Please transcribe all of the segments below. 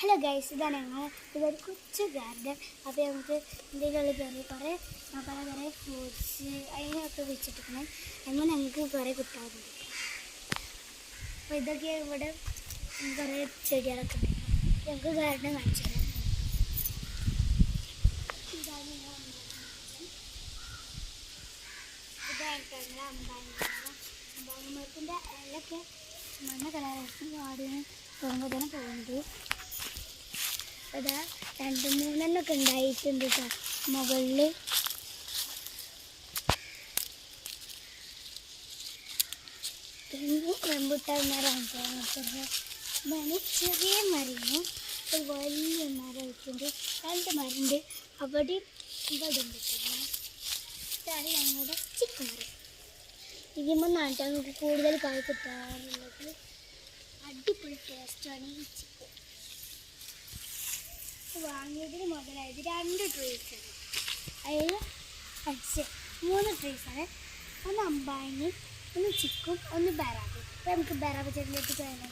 Hello guys, ഇതാണ് ഇതൊരു കൊച്ചു ഗാർഡൻ. അപ്പോൾ നമുക്ക് ഇതിലുള്ള കുറേ പല കുറേ ഫ്രൂട്ട്സ് അതിനൊക്കെ വെച്ചിട്ടിരിക്കണം. അങ്ങനെ ഞങ്ങൾക്ക് കുറേ കിട്ടാറുണ്ട്. അപ്പോൾ ഇതൊക്കെ ഇവിടെ കുറേ ചെടികളൊക്കെ ഉണ്ട്. ഞങ്ങൾക്ക് ഗാർഡൻ കാണിച്ചു തരാം. ഇതായിട്ടാണ് അമ്പാങ്ങമരത്തിൻ്റെ ഇലയൊക്കെ മഞ്ഞ കളറായിട്ട് വാടിന് പോകുമ്പോൾ തന്നെ പോകുന്നുണ്ട്. അതാ 2-3 ഉണ്ടായിട്ടുണ്ട് കേട്ടോ മുകളിൽ. പിന്നെ റംബുട്ടാൻ ഇതാണ് ചെറിയ മരമാണ്. ഒരു വലിയ മരമായിട്ടുണ്ട്. 2 മരമുണ്ട് അവിടെ ഇവിടെ ഉണ്ട്. ഇതാണ് ഞങ്ങളുടെ ചിക്കു മരം. ഇതിമ്പോൾ നാട്ടിൽ നമുക്ക് കൂടുതൽ കായ് കിട്ടാറുള്ളത്. അടിപൊളി ടേസ്റ്റാണ് ഈ ചിക്കൻ. വാങ്ങിയതിന് മുതലായത് 2 ട്രീസാണ്. അതിൽ 3 ട്രീസാണ്. ഒന്ന് അമ്പാനി, ഒന്ന് ചിക്കും, ഒന്ന് ബറാബ്. അപ്പോൾ നമുക്ക് ബറാബ് ചെടിയിലേക്ക് പോയാലോ.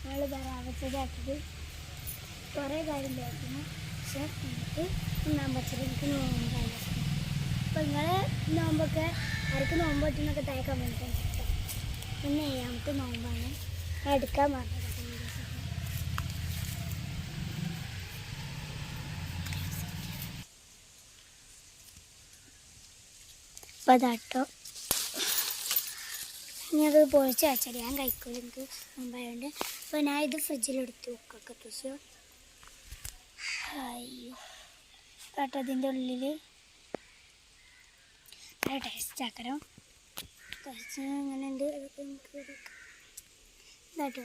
നമ്മൾ ബറാബ് ചെടി ആക്കിയിട്ട് കുറേ കാര്യം ഉണ്ടായിരുന്നു. പക്ഷെ നമുക്ക് 1-ാം ചെടി എനിക്ക് നോമ്പാണ്. അപ്പോൾ നിങ്ങൾ നോമ്പൊക്കെ ആർക്ക് നോമ്പ് പറ്റുന്നൊക്കെ താഴെ കമൻറ്റ് ചെയ്തിട്ട്. പിന്നെ 7-ാമത്തെ നോമ്പാണ് എടുക്കാൻ പറഞ്ഞത്. അപ്പോൾ അതാട്ടോ ഞാനത് പൊളിച്ച് വെച്ചടി ഞാൻ കഴിക്കില്ല, എനിക്ക് മുമ്പായതുകൊണ്ട്. അപ്പോൾ ഞാൻ ഇത് ഫ്രിഡ്ജിലെടുത്ത് വെക്കൊക്കെ തുസോ. അയ്യോ കേട്ടോ, ഇതിൻ്റെ ഉള്ളിൽ നല്ല ടേസ്റ്റ് ആക്കണം. കുറച്ച് ഇങ്ങനെ ഉണ്ട്. ഇതാട്ടോ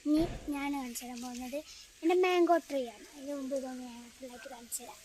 ഇനി ഞാൻ കാണിച്ചു തരാൻ പോകുന്നത് എൻ്റെ മാംഗോ ട്രീ ആണ്. അതിന് മുമ്പ് ഇതൊന്ന് ഞാൻ ഫുള്ളായിട്ട് കാണിച്ചു തരാം.